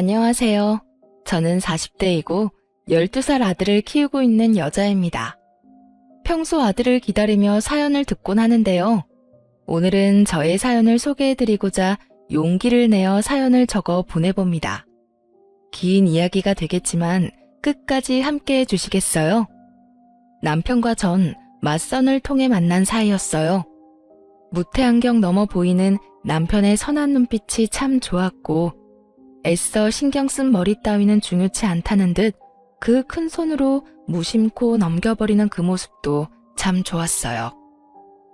안녕하세요. 저는 40대이고 12살 아들을 키우고 있는 여자입니다. 평소 아들을 기다리며 사연을 듣곤 하는데요. 오늘은 저의 사연을 소개해드리고자 용기를 내어 사연을 적어 보내봅니다. 긴 이야기가 되겠지만 끝까지 함께 해주시겠어요? 남편과 전 맞선을 통해 만난 사이였어요. 무태안경 넘어 보이는 남편의 선한 눈빛이 참 좋았고 애써 신경 쓴 머리 따위는 중요치 않다는 듯 그 큰 손으로 무심코 넘겨버리는 그 모습도 참 좋았어요.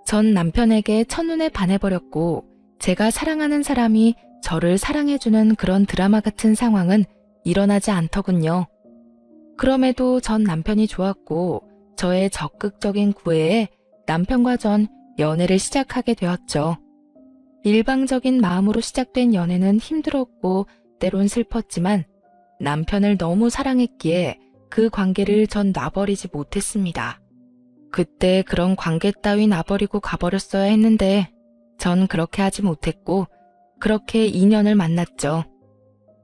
전 남편에게 첫눈에 반해버렸고 제가 사랑하는 사람이 저를 사랑해주는 그런 드라마 같은 상황은 일어나지 않더군요. 그럼에도 전 남편이 좋았고 저의 적극적인 구애에 남편과 전 연애를 시작하게 되었죠. 일방적인 마음으로 시작된 연애는 힘들었고 때론 슬펐지만 남편을 너무 사랑했기에 그 관계를 전 놔버리지 못했습니다. 그때 그런 관계 따위 놔버리고 가버렸어야 했는데 전 그렇게 하지 못했고 그렇게 2년을 만났죠.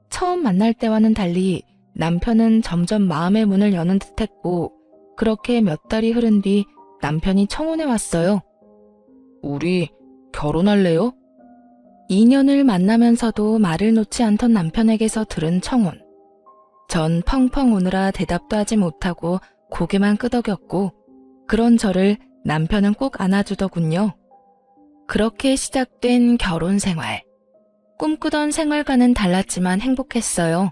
처음 만날 때와는 달리 남편은 점점 마음의 문을 여는 듯했고 그렇게 몇 달이 흐른 뒤 남편이 청혼해 왔어요. 우리 결혼할래요? 2년을 만나면서도 말을 놓지 않던 남편에게서 들은 청혼. 전 펑펑 우느라 대답도 하지 못하고 고개만 끄덕였고 그런 저를 남편은 꼭 안아주더군요. 그렇게 시작된 결혼 생활. 꿈꾸던 생활과는 달랐지만 행복했어요.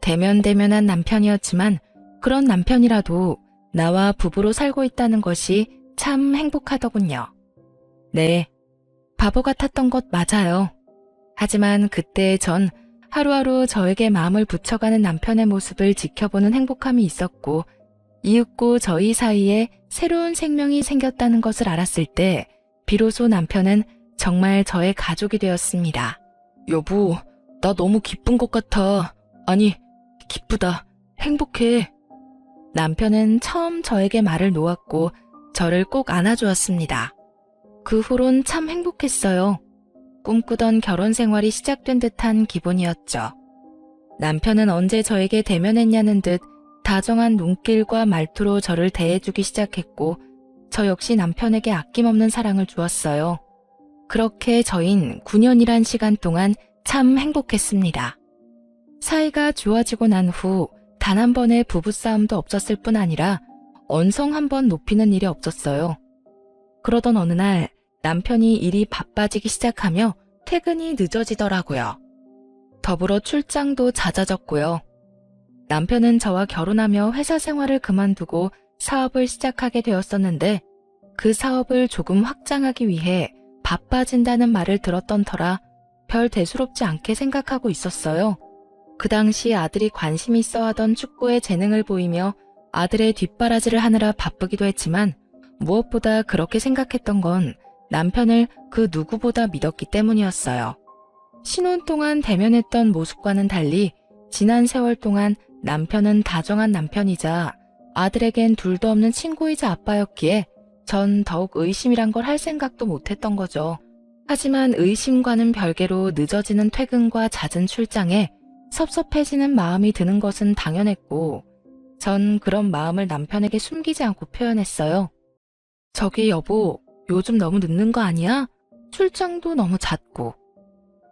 대면대면한 남편이었지만 그런 남편이라도 나와 부부로 살고 있다는 것이 참 행복하더군요. 네, 바보 같았던 것 맞아요. 하지만 그때 전 하루하루 저에게 마음을 붙여가는 남편의 모습을 지켜보는 행복함이 있었고 이윽고 저희 사이에 새로운 생명이 생겼다는 것을 알았을 때 비로소 남편은 정말 저의 가족이 되었습니다. 여보, 나 너무 기쁜 것 같아. 아니, 기쁘다. 행복해. 남편은 처음 저에게 말을 놓았고 저를 꼭 안아주었습니다. 그 후론 참 행복했어요. 꿈꾸던 결혼 생활이 시작된 듯한 기분이었죠. 남편은 언제 저에게 대면했냐는 듯 다정한 눈길과 말투로 저를 대해주기 시작했고 저 역시 남편에게 아낌없는 사랑을 주었어요. 그렇게 저흰 9년이란 시간 동안 참 행복했습니다. 사이가 좋아지고 난 후 단 한 번의 부부싸움도 없었을 뿐 아니라 언성 한 번 높이는 일이 없었어요. 그러던 어느 날 남편이 일이 바빠지기 시작하며 퇴근이 늦어지더라고요. 더불어 출장도 잦아졌고요. 남편은 저와 결혼하며 회사 생활을 그만두고 사업을 시작하게 되었었는데 그 사업을 조금 확장하기 위해 바빠진다는 말을 들었던 터라 별 대수롭지 않게 생각하고 있었어요. 그 당시 아들이 관심 있어 하던 축구에 재능을 보이며 아들의 뒷바라지를 하느라 바쁘기도 했지만 무엇보다 그렇게 생각했던 건 남편을 그 누구보다 믿었기 때문이었어요. 신혼 동안 대면했던 모습과는 달리 지난 세월 동안 남편은 다정한 남편이자 아들에겐 둘도 없는 친구이자 아빠였기에 전 더욱 의심이란 걸 할 생각도 못했던 거죠. 하지만 의심과는 별개로 늦어지는 퇴근과 잦은 출장에 섭섭해지는 마음이 드는 것은 당연했고 전 그런 마음을 남편에게 숨기지 않고 표현했어요. 저기 여보, 요즘 너무 늦는 거 아니야? 출장도 너무 잦고.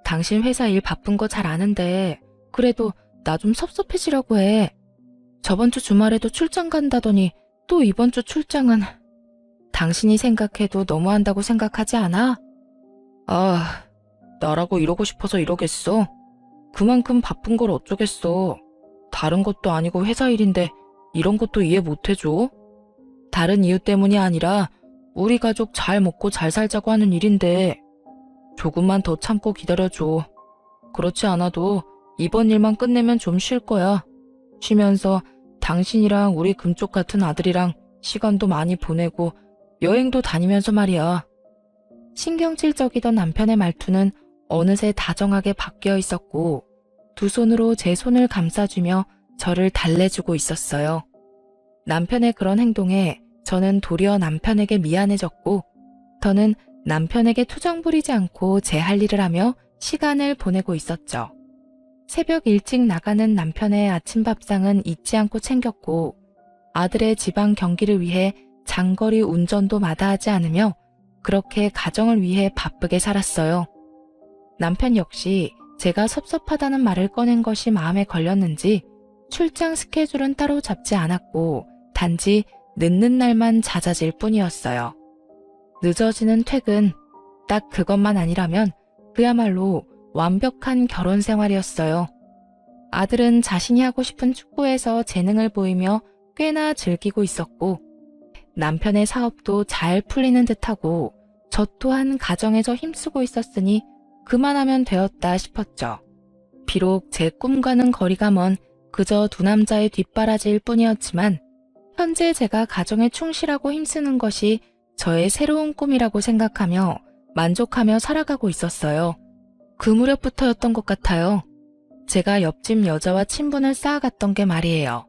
당신 회사 일 바쁜 거 잘 아는데 그래도 나 좀 섭섭해지려고 해. 저번 주 주말에도 출장 간다더니 또 이번 주 출장은 당신이 생각해도 너무한다고 생각하지 않아? 아, 나라고 이러고 싶어서 이러겠어. 그만큼 바쁜 걸 어쩌겠어. 다른 것도 아니고 회사 일인데 이런 것도 이해 못 해줘? 다른 이유 때문이 아니라 우리 가족 잘 먹고 잘 살자고 하는 일인데 조금만 더 참고 기다려줘. 그렇지 않아도 이번 일만 끝내면 좀 쉴 거야. 쉬면서 당신이랑 우리 금쪽 같은 아들이랑 시간도 많이 보내고 여행도 다니면서 말이야. 신경질적이던 남편의 말투는 어느새 다정하게 바뀌어 있었고 두 손으로 제 손을 감싸주며 저를 달래주고 있었어요. 남편의 그런 행동에 저는 도리어 남편에게 미안해졌고 더는 남편에게 투정 부리지 않고 제 할 일을 하며 시간을 보내고 있었죠. 새벽 일찍 나가는 남편의 아침밥상은 잊지 않고 챙겼고 아들의 지방 경기를 위해 장거리 운전도 마다하지 않으며 그렇게 가정을 위해 바쁘게 살았어요. 남편 역시 제가 섭섭하다는 말을 꺼낸 것이 마음에 걸렸는지 출장 스케줄은 따로 잡지 않았고 단지 늦는 날만 잦아질 뿐이었어요. 늦어지는 퇴근, 딱 그것만 아니라면 그야말로 완벽한 결혼 생활이었어요. 아들은 자신이 하고 싶은 축구에서 재능을 보이며 꽤나 즐기고 있었고 남편의 사업도 잘 풀리는 듯하고 저 또한 가정에서 힘쓰고 있었으니 그만하면 되었다 싶었죠. 비록 제 꿈과는 거리가 먼 그저 두 남자의 뒷바라지일 뿐이었지만 현재 제가 가정에 충실하고 힘쓰는 것이 저의 새로운 꿈이라고 생각하며 만족하며 살아가고 있었어요. 그 무렵부터였던 것 같아요. 제가 옆집 여자와 친분을 쌓아갔던 게 말이에요.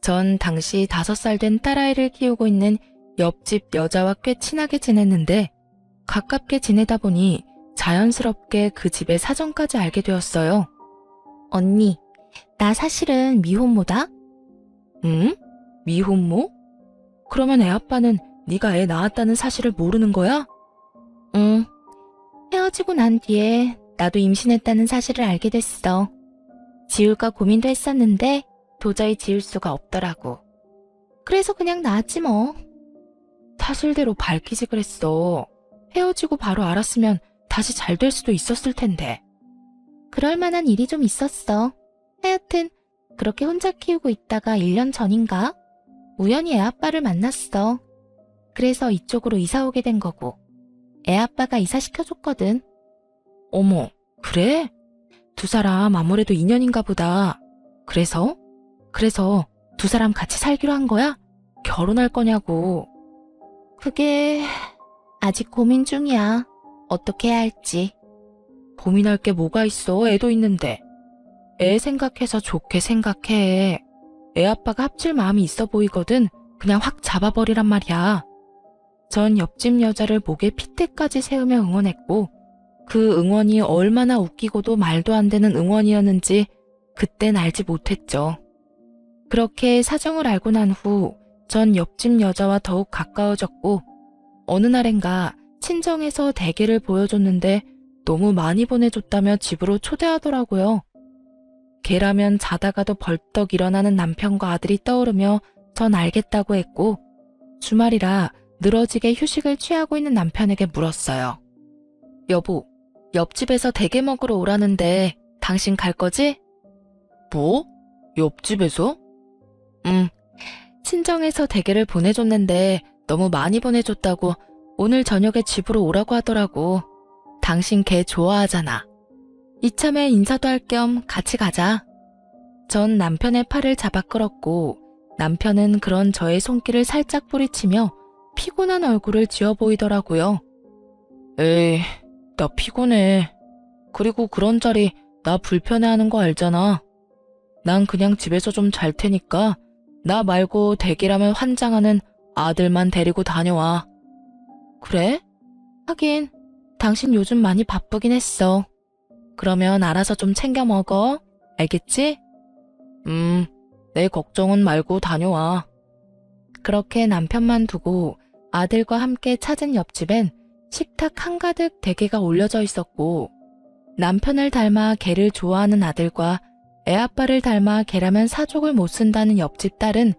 전 당시 5살 된 딸아이를 키우고 있는 옆집 여자와 꽤 친하게 지냈는데 가깝게 지내다 보니 자연스럽게 그 집의 사정까지 알게 되었어요. 언니, 나 사실은 미혼모다? 응? 미혼모? 그러면 애 아빠는 네가 애 낳았다는 사실을 모르는 거야? 응. 헤어지고 난 뒤에 나도 임신했다는 사실을 알게 됐어. 지울까 고민도 했었는데 도저히 지울 수가 없더라고. 그래서 그냥 낳았지 뭐. 사실대로 밝히지 그랬어. 헤어지고 바로 알았으면 다시 잘 될 수도 있었을 텐데. 그럴 만한 일이 좀 있었어. 하여튼 그렇게 혼자 키우고 있다가 1년 전인가? 우연히 애아빠를 만났어. 그래서 이쪽으로 이사 오게 된 거고. 애아빠가 이사시켜줬거든. 어머, 그래? 두 사람 아무래도 인연인가 보다. 그래서 두 사람 같이 살기로 한 거야? 결혼할 거냐고. 그게 아직 고민 중이야. 어떻게 해야 할지. 고민할 게 뭐가 있어, 애도 있는데. 애 생각해서 좋게 생각해. 애 아빠가 합칠 마음이 있어 보이거든. 그냥 확 잡아버리란 말이야. 전 옆집 여자를 목에 핏대까지 세우며 응원했고 그 응원이 얼마나 웃기고도 말도 안 되는 응원이었는지 그땐 알지 못했죠. 그렇게 사정을 알고 난 후 전 옆집 여자와 더욱 가까워졌고 어느 날엔가 친정에서 대게를 보여줬는데 너무 많이 보내줬다며 집으로 초대하더라고요. 걔라면 자다가도 벌떡 일어나는 남편과 아들이 떠오르며 전 알겠다고 했고 주말이라 늘어지게 휴식을 취하고 있는 남편에게 물었어요. 여보, 옆집에서 대게 먹으러 오라는데 당신 갈 거지? 뭐? 옆집에서? 친정에서 대게를 보내줬는데 너무 많이 보내줬다고 오늘 저녁에 집으로 오라고 하더라고. 당신 걔 좋아하잖아. 이참에 인사도 할 겸 같이 가자. 전 남편의 팔을 잡아 끌었고 남편은 그런 저의 손길을 살짝 뿌리치며 피곤한 얼굴을 지어 보이더라고요. 에이, 나 피곤해. 그리고 그런 자리 나 불편해하는 거 알잖아. 난 그냥 집에서 좀 잘 테니까 나 말고 대기라면 환장하는 아들만 데리고 다녀와. 그래? 하긴 당신 요즘 많이 바쁘긴 했어. 그러면 알아서 좀 챙겨 먹어. 알겠지? 내 걱정은 말고 다녀와. 그렇게 남편만 두고 아들과 함께 찾은 옆집엔 식탁 한가득 대게가 올려져 있었고 남편을 닮아 게를 좋아하는 아들과 애아빠를 닮아 게라면 사족을 못 쓴다는 옆집 딸은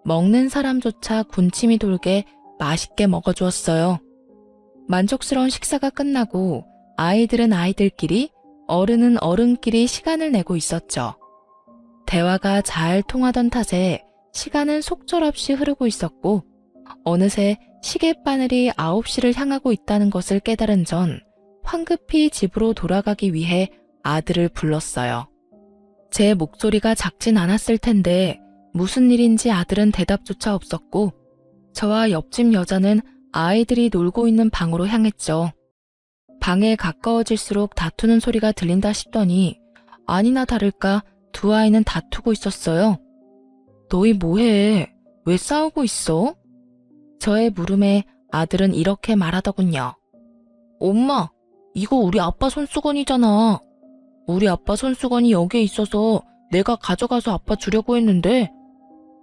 먹는 사람조차 군침이 돌게 맛있게 먹어주었어요. 만족스러운 식사가 끝나고 아이들은 아이들끼리 어른은 어른끼리 시간을 내고 있었죠. 대화가 잘 통하던 탓에 시간은 속절없이 흐르고 있었고 어느새 시계바늘이 9시를 향하고 있다는 것을 깨달은 전 황급히 집으로 돌아가기 위해 아들을 불렀어요. 제 목소리가 작진 않았을 텐데 무슨 일인지 아들은 대답조차 없었고 저와 옆집 여자는 아이들이 놀고 있는 방으로 향했죠. 방에 가까워질수록 다투는 소리가 들린다 싶더니 아니나 다를까 두 아이는 다투고 있었어요. 너희 뭐해? 왜 싸우고 있어? 저의 물음에 아들은 이렇게 말하더군요. 엄마, 이거 우리 아빠 손수건이잖아. 우리 아빠 손수건이 여기에 있어서 내가 가져가서 아빠 주려고 했는데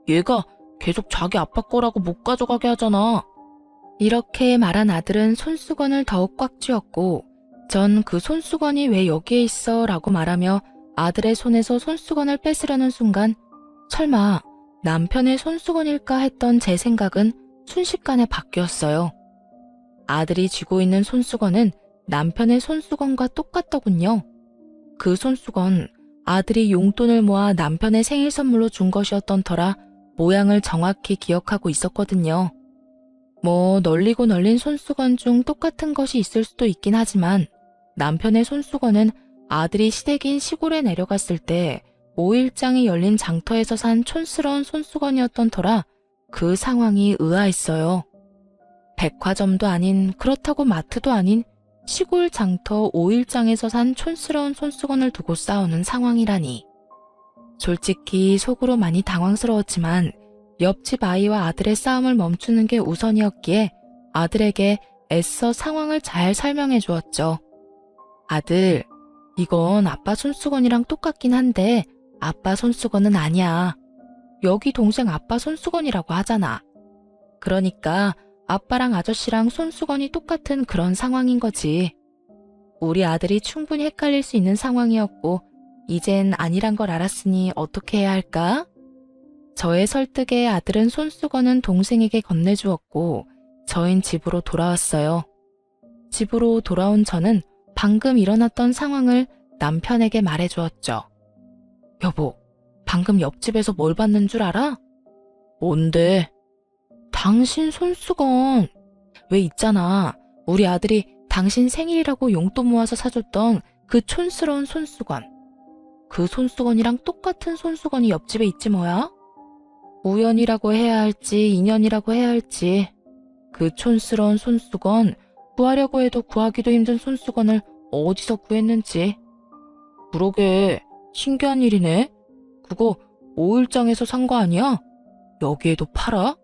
얘가 계속 자기 아빠 거라고 못 가져가게 하잖아. 이렇게 말한 아들은 손수건을 더욱 꽉 쥐었고 전 그 손수건이 왜 여기에 있어 라고 말하며 아들의 손에서 손수건을 뺏으려는 순간 설마 남편의 손수건일까 했던 제 생각은 순식간에 바뀌었어요. 아들이 쥐고 있는 손수건은 남편의 손수건과 똑같더군요. 그 손수건, 아들이 용돈을 모아 남편의 생일 선물로 준 것이었던 터라 모양을 정확히 기억하고 있었거든요. 뭐 널리고 널린 손수건 중 똑같은 것이 있을 수도 있긴 하지만 남편의 손수건은 아들이 시댁인 시골에 내려갔을 때 5일장이 열린 장터에서 산 촌스러운 손수건이었던 터라 그 상황이 의아했어요. 백화점도 아닌, 그렇다고 마트도 아닌 시골 장터 5일장에서 산 촌스러운 손수건을 두고 싸우는 상황이라니. 솔직히 속으로 많이 당황스러웠지만 옆집 아이와 아들의 싸움을 멈추는 게 우선이었기에 아들에게 애써 상황을 잘 설명해 주었죠. 아들, 이건 아빠 손수건이랑 똑같긴 한데 아빠 손수건은 아니야. 여기 동생 아빠 손수건이라고 하잖아. 그러니까 아빠랑 아저씨랑 손수건이 똑같은 그런 상황인 거지. 우리 아들이 충분히 헷갈릴 수 있는 상황이었고 이젠 아니란 걸 알았으니 어떻게 해야 할까? 저의 설득에 아들은 손수건은 동생에게 건네주었고 저흰 집으로 돌아왔어요. 집으로 돌아온 저는 방금 일어났던 상황을 남편에게 말해주었죠. 여보, 방금 옆집에서 뭘 봤는 줄 알아? 뭔데? 당신 손수건. 왜 있잖아. 우리 아들이 당신 생일이라고 용돈 모아서 사줬던 그 촌스러운 손수건. 그 손수건이랑 똑같은 손수건이 옆집에 있지 뭐야? 우연이라고 해야 할지 인연이라고 해야 할지 그 촌스러운 손수건 구하려고 해도 구하기도 힘든 손수건을 어디서 구했는지. 그러게 신기한 일이네. 그거 5일장에서 산 거 아니야? 여기에도 팔아?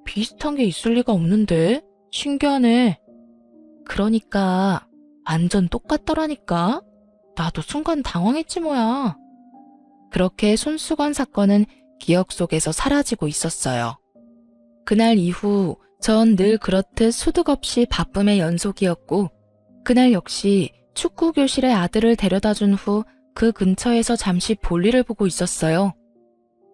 비슷한 게 있을 리가 없는데. 신기하네. 그러니까 완전 똑같더라니까. 나도 순간 당황했지 뭐야. 그렇게 손수건 사건은 기억 속에서 사라지고 있었어요. 그날 이후 전 늘 그렇듯 소득 없이 바쁨의 연속이었고 그날 역시 축구 교실에 아들을 데려다 준 후 그 근처에서 잠시 볼일을 보고 있었어요.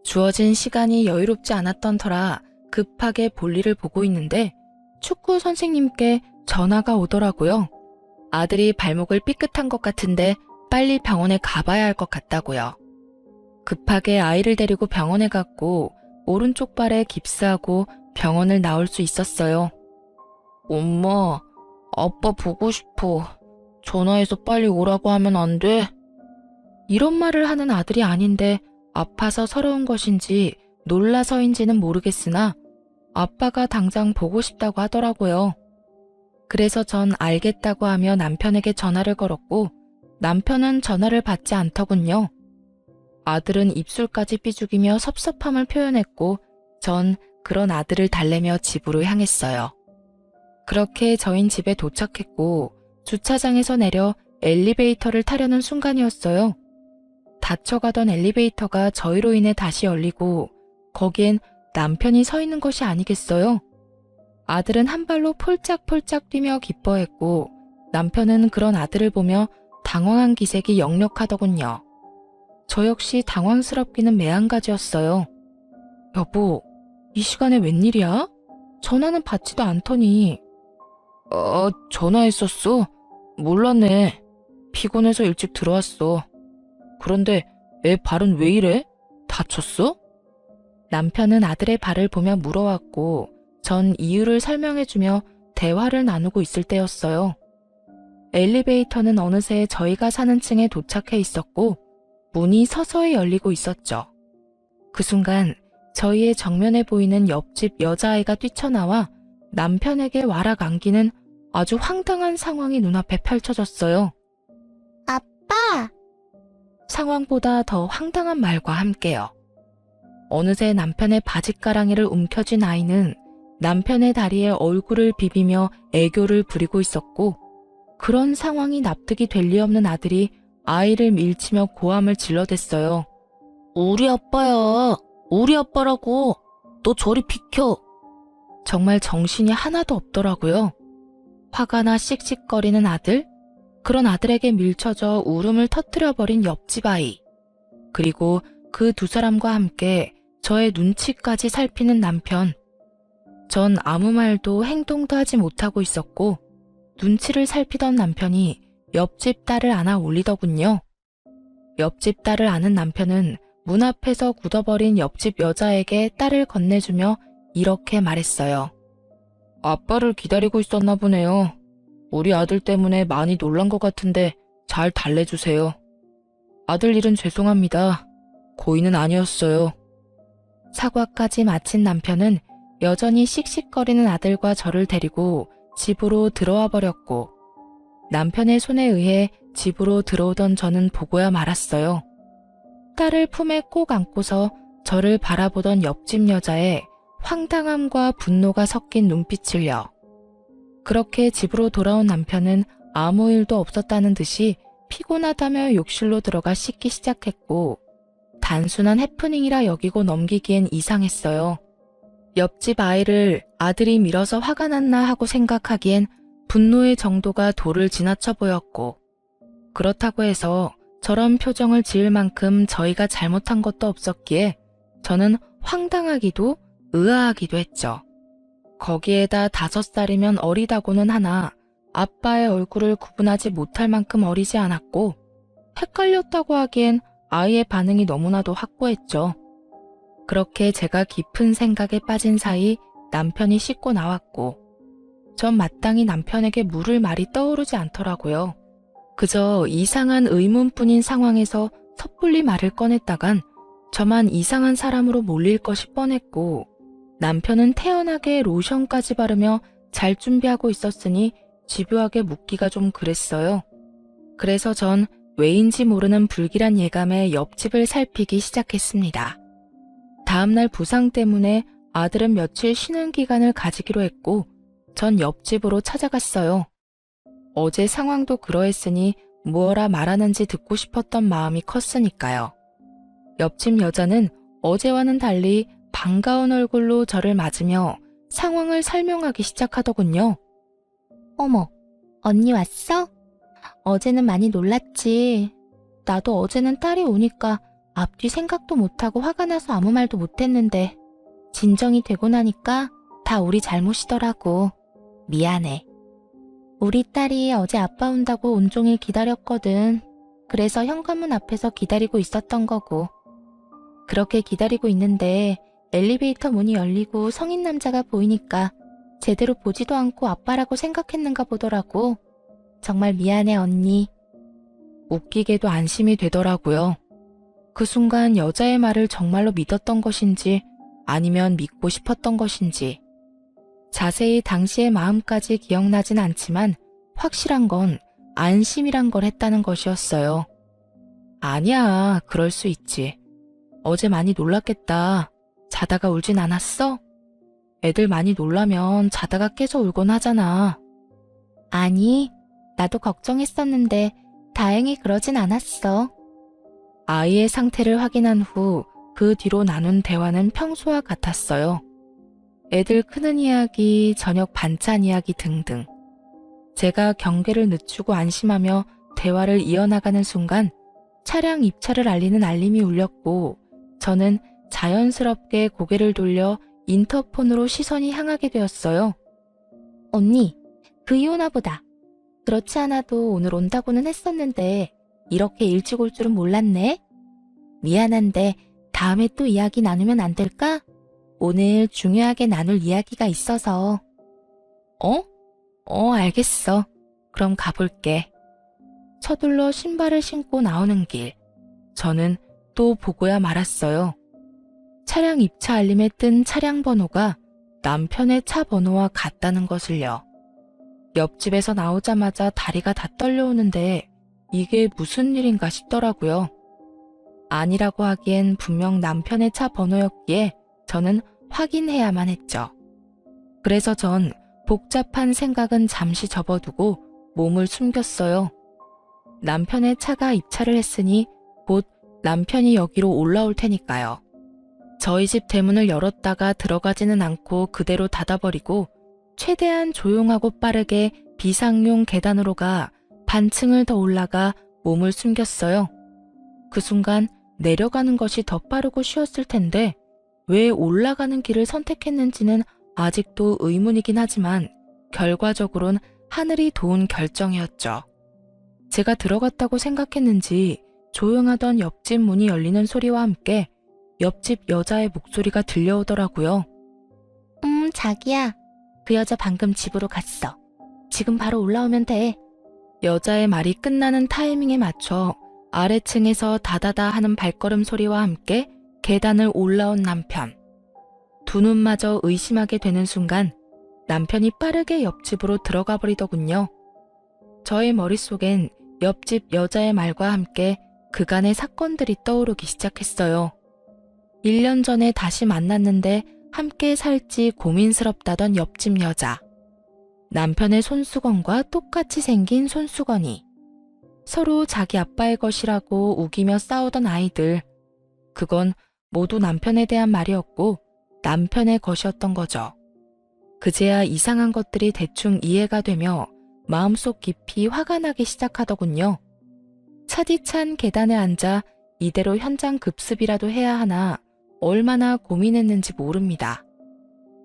주어진 시간이 여유롭지 않았던 터라 급하게 볼일을 보고 있는데 축구 선생님께 전화가 오더라고요. 아들이 발목을 삐끗한 것 같은데 빨리 병원에 가봐야 할 것 같다고요. 급하게 아이를 데리고 병원에 갔고 오른쪽 발에 깁스하고 병원을 나올 수 있었어요. 엄마, 아빠 보고 싶어. 전화해서 빨리 오라고 하면 안 돼? 이런 말을 하는 아들이 아닌데 아파서 서러운 것인지 놀라서인지는 모르겠으나 아빠가 당장 보고 싶다고 하더라고요. 그래서 전 알겠다고 하며 남편에게 전화를 걸었고 남편은 전화를 받지 않더군요. 아들은 입술까지 삐죽이며 섭섭함을 표현했고 전 그런 아들을 달래며 집으로 향했어요. 그렇게 저흰 집에 도착했고 주차장에서 내려 엘리베이터를 타려는 순간이었어요. 닫혀가던 엘리베이터가 저희로 인해 다시 열리고 거기엔 남편이 서 있는 것이 아니겠어요? 아들은 한 발로 폴짝폴짝 뛰며 기뻐했고 남편은 그런 아들을 보며 당황한 기색이 역력하더군요. 저 역시 당황스럽기는 매한가지였어요. 여보, 이 시간에 웬일이야? 전화는 받지도 않더니. 전화했었어? 몰랐네. 피곤해서 일찍 들어왔어. 그런데 애 발은 왜 이래? 다쳤어? 남편은 아들의 발을 보며 물어왔고 전 이유를 설명해주며 대화를 나누고 있을 때였어요. 엘리베이터는 어느새 저희가 사는 층에 도착해 있었고 문이 서서히 열리고 있었죠. 그 순간 저희의 정면에 보이는 옆집 여자아이가 뛰쳐나와 남편에게 와락 안기는 아주 황당한 상황이 눈앞에 펼쳐졌어요. 아빠! 상황보다 더 황당한 말과 함께요. 어느새 남편의 바짓가랑이를 움켜쥔 아이는 남편의 다리에 얼굴을 비비며 애교를 부리고 있었고 그런 상황이 납득이 될 리 없는 아들이 아이를 밀치며 고함을 질러댔어요. 우리 아빠야. 우리 아빠라고. 너 저리 비켜. 정말 정신이 하나도 없더라고요. 화가 나 씩씩거리는 아들, 그런 아들에게 밀쳐져 울음을 터뜨려버린 옆집 아이, 그리고 그 두 사람과 함께 저의 눈치까지 살피는 남편. 전 아무 말도 행동도 하지 못하고 있었고 눈치를 살피던 남편이 옆집 딸을 안아 올리더군요. 옆집 딸을 안은 남편은 문 앞에서 굳어버린 옆집 여자에게 딸을 건네주며 이렇게 말했어요. 아빠를 기다리고 있었나 보네요. 우리 아들 때문에 많이 놀란 것 같은데 잘 달래주세요. 아들 일은 죄송합니다. 고의는 아니었어요. 사과까지 마친 남편은 여전히 씩씩거리는 아들과 저를 데리고 집으로 들어와 버렸고, 남편의 손에 의해 집으로 들어오던 저는 보고야 말았어요. 딸을 품에 꼭 안고서 저를 바라보던 옆집 여자의 황당함과 분노가 섞인 눈빛을요. 그렇게 집으로 돌아온 남편은 아무 일도 없었다는 듯이 피곤하다며 욕실로 들어가 씻기 시작했고, 단순한 해프닝이라 여기고 넘기기엔 이상했어요. 옆집 아이를 아들이 밀어서 화가 났나 하고 생각하기엔 분노의 정도가 도를 지나쳐 보였고, 그렇다고 해서 저런 표정을 지을 만큼 저희가 잘못한 것도 없었기에 저는 황당하기도 의아하기도 했죠. 거기에다 5살이면 어리다고는 하나 아빠의 얼굴을 구분하지 못할 만큼 어리지 않았고, 헷갈렸다고 하기엔 아이의 반응이 너무나도 확고했죠. 그렇게 제가 깊은 생각에 빠진 사이 남편이 씻고 나왔고, 전 마땅히 남편에게 물을 말이 떠오르지 않더라고요. 그저 이상한 의문뿐인 상황에서 섣불리 말을 꺼냈다간 저만 이상한 사람으로 몰릴 것이 뻔했고, 남편은 태연하게 로션까지 바르며 잘 준비하고 있었으니 집요하게 묻기가 좀 그랬어요. 그래서 전 왜인지 모르는 불길한 예감에 옆집을 살피기 시작했습니다. 다음날 부상 때문에 아들은 며칠 쉬는 기간을 가지기로 했고, 전 옆집으로 찾아갔어요. 어제 상황도 그러했으니 무엇라 말하는지 듣고 싶었던 마음이 컸으니까요. 옆집 여자는 어제와는 달리 반가운 얼굴로 저를 맞으며 상황을 설명하기 시작하더군요. 어머, 언니 왔어? 어제는 많이 놀랐지. 나도 어제는 딸이 오니까 앞뒤 생각도 못하고 화가 나서 아무 말도 못했는데 진정이 되고 나니까 다 우리 잘못이더라고. 미안해. 우리 딸이 어제 아빠 온다고 온종일 기다렸거든. 그래서 현관문 앞에서 기다리고 있었던 거고. 그렇게 기다리고 있는데 엘리베이터 문이 열리고 성인 남자가 보이니까 제대로 보지도 않고 아빠라고 생각했는가 보더라고. 정말 미안해, 언니. 웃기게도 안심이 되더라고요. 그 순간 여자의 말을 정말로 믿었던 것인지 아니면 믿고 싶었던 것인지. 자세히 당시의 마음까지 기억나진 않지만 확실한 건 안심이란 걸 했다는 것이었어요. 아니야, 그럴 수 있지. 어제 많이 놀랐겠다. 자다가 울진 않았어? 애들 많이 놀라면 자다가 깨서 울곤 하잖아. 아니, 나도 걱정했었는데 다행히 그러진 않았어. 아이의 상태를 확인한 후 그 뒤로 나눈 대화는 평소와 같았어요. 애들 크는 이야기, 저녁 반찬 이야기 등등. 제가 경계를 늦추고 안심하며 대화를 이어나가는 순간 차량 입찰을 알리는 알림이 울렸고, 저는 자연스럽게 고개를 돌려 인터폰으로 시선이 향하게 되었어요. 언니, 그이 오나 보다. 그렇지 않아도 오늘 온다고는 했었는데 이렇게 일찍 올 줄은 몰랐네. 미안한데 다음에 또 이야기 나누면 안 될까? 오늘 중요하게 나눌 이야기가 있어서. 알겠어. 그럼 가볼게. 서둘러 신발을 신고 나오는 길. 저는 또 보고야 말았어요. 차량 입차 알림에 뜬 차량 번호가 남편의 차 번호와 같다는 것을요. 옆집에서 나오자마자 다리가 다 떨려오는데 이게 무슨 일인가 싶더라고요. 아니라고 하기엔 분명 남편의 차 번호였기에 저는 확인해야만 했죠. 그래서 전 복잡한 생각은 잠시 접어두고 몸을 숨겼어요. 남편의 차가 입차를 했으니 곧 남편이 여기로 올라올 테니까요. 저희 집 대문을 열었다가 들어가지는 않고 그대로 닫아버리고 최대한 조용하고 빠르게 비상용 계단으로 가 반층을 더 올라가 몸을 숨겼어요. 그 순간 내려가는 것이 더 빠르고 쉬웠을 텐데 왜 올라가는 길을 선택했는지는 아직도 의문이긴 하지만 결과적으로는 하늘이 도운 결정이었죠. 제가 들어갔다고 생각했는지 조용하던 옆집 문이 열리는 소리와 함께 옆집 여자의 목소리가 들려오더라고요. 자기야. 그 여자 방금 집으로 갔어. 지금 바로 올라오면 돼. 여자의 말이 끝나는 타이밍에 맞춰 아래층에서 다다다 하는 발걸음 소리와 함께 계단을 올라온 남편. 두 눈마저 의심하게 되는 순간 남편이 빠르게 옆집으로 들어가 버리더군요. 저의 머릿속엔 옆집 여자의 말과 함께 그간의 사건들이 떠오르기 시작했어요. 1년 전에 다시 만났는데 함께 살지 고민스럽다던 옆집 여자. 남편의 손수건과 똑같이 생긴 손수건이. 서로 자기 아빠의 것이라고 우기며 싸우던 아이들. 그건 모두 남편에 대한 말이었고 남편의 것이었던 거죠. 그제야 이상한 것들이 대충 이해가 되며 마음속 깊이 화가 나기 시작하더군요. 차디찬 계단에 앉아 이대로 현장 급습이라도 해야 하나 얼마나 고민했는지 모릅니다.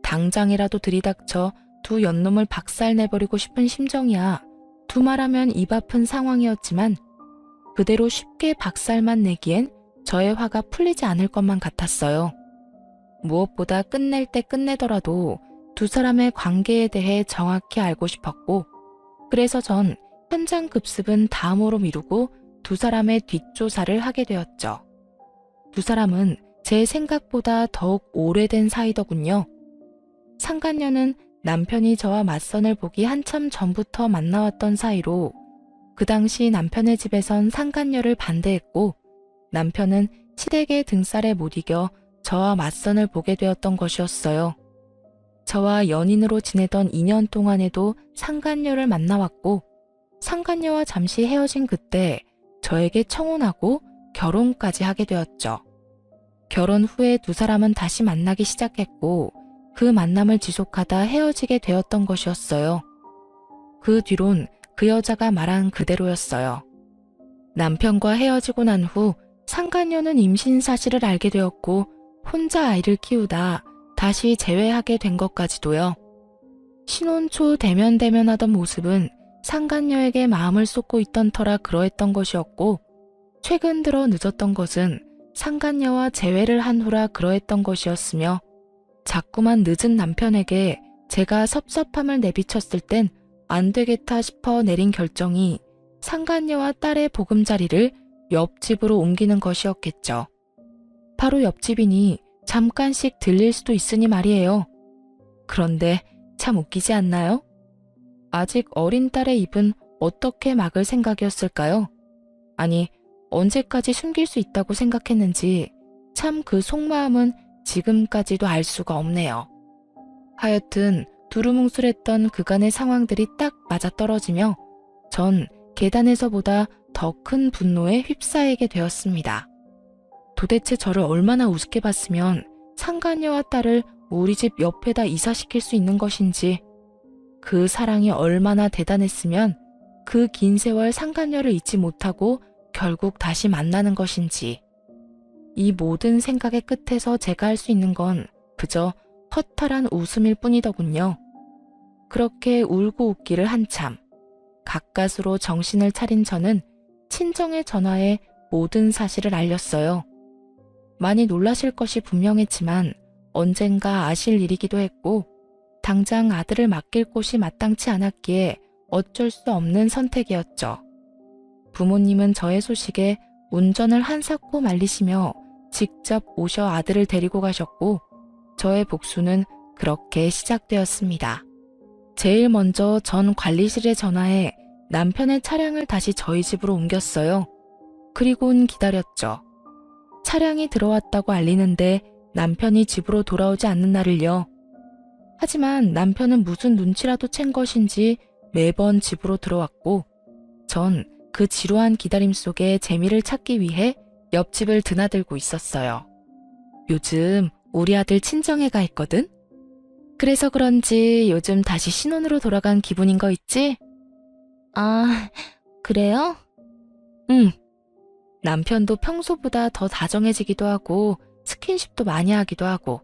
당장이라도 들이닥쳐 두 연놈을 박살내버리고 싶은 심정이야 두말하면 입 아픈 상황이었지만 그대로 쉽게 박살만 내기엔 저의 화가 풀리지 않을 것만 같았어요. 무엇보다 끝낼 때 끝내더라도 두 사람의 관계에 대해 정확히 알고 싶었고 그래서 전 현장 급습은 다음으로 미루고 두 사람의 뒷조사를 하게 되었죠. 두 사람은 제 생각보다 더욱 오래된 사이더군요. 상간녀는 남편이 저와 맞선을 보기 한참 전부터 만나왔던 사이로 그 당시 남편의 집에선 상간녀를 반대했고 남편은 시댁의 등살에 못 이겨 저와 맞선을 보게 되었던 것이었어요. 저와 연인으로 지내던 2년 동안에도 상간녀를 만나왔고 상간녀와 잠시 헤어진 그때 저에게 청혼하고 결혼까지 하게 되었죠. 결혼 후에 두 사람은 다시 만나기 시작했고 그 만남을 지속하다 헤어지게 되었던 것이었어요. 그 뒤론 그 여자가 말한 그대로였어요. 남편과 헤어지고 난 후 상간녀는 임신 사실을 알게 되었고 혼자 아이를 키우다 다시 재회하게 된 것까지도요. 신혼 초 대면대면하던 모습은 상간녀에게 마음을 쏟고 있던 터라 그러했던 것이었고 최근 들어 늦었던 것은 상간녀와 재회를 한 후라 그러했던 것이었으며 자꾸만 늦은 남편에게 제가 섭섭함을 내비쳤을 땐 안 되겠다 싶어 내린 결정이 상간녀와 딸의 보금자리를 옆집으로 옮기는 것이었겠죠. 바로 옆집이니 잠깐씩 들릴 수도 있으니 말이에요. 그런데 참 웃기지 않나요? 아직 어린 딸의 입은 어떻게 막을 생각이었을까요? 아니, 언제까지 숨길 수 있다고 생각했는지 참 그 속마음은 지금까지도 알 수가 없네요. 하여튼 두루뭉술했던 그간의 상황들이 딱 맞아떨어지며 전 계단에서보다 더 큰 분노에 휩싸이게 되었습니다. 도대체 저를 얼마나 우습게 봤으면 상간녀와 딸을 우리 집 옆에다 이사시킬 수 있는 것인지, 그 사랑이 얼마나 대단했으면 그 긴 세월 상간녀를 잊지 못하고 결국 다시 만나는 것인지. 이 모든 생각의 끝에서 제가 할 수 있는 건 그저 허탈한 웃음일 뿐이더군요. 그렇게 울고 웃기를 한참 가까스로 정신을 차린 저는 친정의 전화에 모든 사실을 알렸어요. 많이 놀라실 것이 분명했지만 언젠가 아실 일이기도 했고 당장 아들을 맡길 곳이 마땅치 않았기에 어쩔 수 없는 선택이었죠. 부모님은 저의 소식에 운전을 한사코 말리시며 직접 오셔 아들을 데리고 가셨고 저의 복수는 그렇게 시작되었습니다. 제일 먼저 전 관리실에 전화해 남편의 차량을 다시 저희 집으로 옮겼어요. 그리고는 기다렸죠. 차량이 들어왔다고 알리는데 남편이 집으로 돌아오지 않는 날을요. 하지만 남편은 무슨 눈치라도 챈 것인지 매번 집으로 들어왔고 전 그 지루한 기다림 속에 재미를 찾기 위해 옆집을 드나들고 있었어요. 요즘 우리 아들 친정에가 있거든? 그래서 그런지 요즘 다시 신혼으로 돌아간 기분인 거 있지? 아, 그래요? 응. 남편도 평소보다 더 다정해지기도 하고 스킨십도 많이 하기도 하고.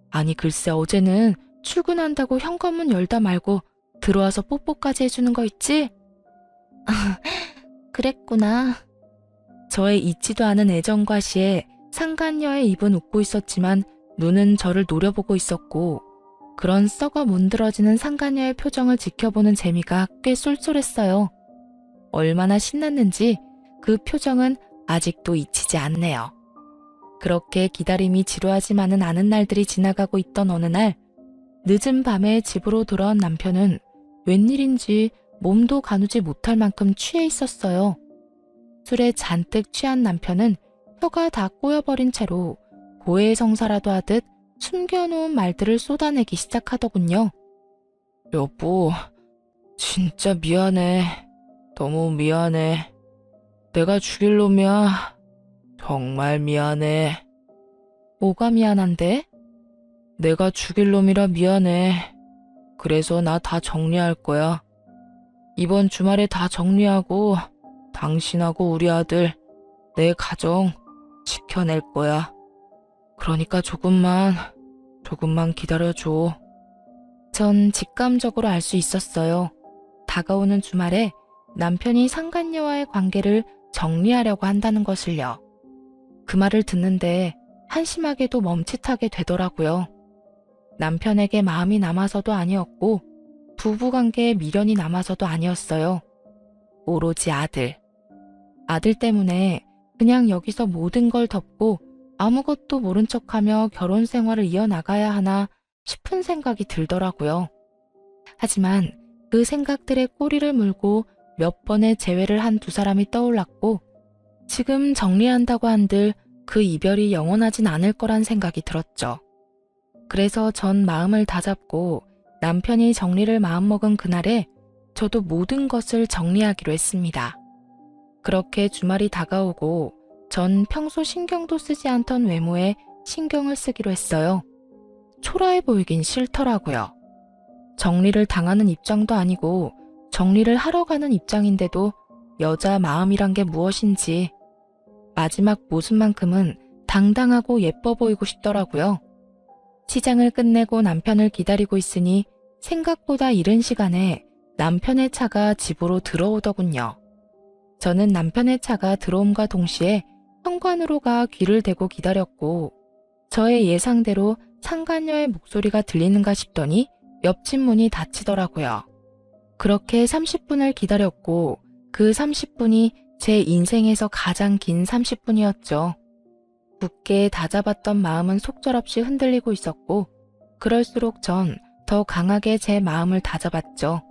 아니 글쎄 어제는 출근한다고 현관문 열다 말고 들어와서 뽀뽀까지 해주는 거 있지? 그랬구나. 저의 잊지도 않은 애정과 시에 상간녀의 입은 웃고 있었지만 눈은 저를 노려보고 있었고 그런 썩어 문드러지는 상간녀의 표정을 지켜보는 재미가 꽤 쏠쏠했어요. 얼마나 신났는지 그 표정은 아직도 잊히지 않네요. 그렇게 기다림이 지루하지만은 않은 날들이 지나가고 있던 어느 날 늦은 밤에 집으로 돌아온 남편은 웬일인지 몸도 가누지 못할 만큼 취해 있었어요. 술에 잔뜩 취한 남편은 혀가 다 꼬여버린 채로 고해성사라도 하듯 숨겨놓은 말들을 쏟아내기 시작하더군요. 여보, 진짜 미안해. 너무 미안해. 내가 죽일 놈이야. 정말 미안해. 뭐가 미안한데? 내가 죽일 놈이라 미안해. 그래서 나 다 정리할 거야. 이번 주말에 다 정리하고 당신하고 우리 아들, 내 가정 지켜낼 거야. 그러니까 조금만 기다려줘. 전 직감적으로 알 수 있었어요. 다가오는 주말에 남편이 상간녀와의 관계를 정리하려고 한다는 것을요. 그 말을 듣는데 한심하게도 멈칫하게 되더라고요. 남편에게 마음이 남아서도 아니었고 부부관계에 미련이 남아서도 아니었어요. 오로지 아들. 아들 때문에 그냥 여기서 모든 걸 덮고 아무것도 모른 척하며 결혼 생활을 이어나가야 하나 싶은 생각이 들더라고요. 하지만 그 생각들의 꼬리를 물고 몇 번의 재회를 한 두 사람이 떠올랐고 지금 정리한다고 한들 그 이별이 영원하진 않을 거란 생각이 들었죠. 그래서 전 마음을 다잡고 남편이 정리를 마음먹은 그날에 저도 모든 것을 정리하기로 했습니다. 그렇게 주말이 다가오고 전 평소 신경도 쓰지 않던 외모에 신경을 쓰기로 했어요. 초라해 보이긴 싫더라고요. 정리를 당하는 입장도 아니고 정리를 하러 가는 입장인데도 여자 마음이란 게 무엇인지 마지막 모습만큼은 당당하고 예뻐 보이고 싶더라고요. 시장을 끝내고 남편을 기다리고 있으니 생각보다 이른 시간에 남편의 차가 집으로 들어오더군요. 저는 남편의 차가 들어옴과 동시에 현관으로 가 귀를 대고 기다렸고 저의 예상대로 상간녀의 목소리가 들리는가 싶더니 옆집 문이 닫히더라고요. 그렇게 30분을 기다렸고 그 30분이 제 인생에서 가장 긴 30분이었죠. 굳게 다잡았던 마음은 속절없이 흔들리고 있었고 그럴수록 전 더 강하게 제 마음을 다잡았죠.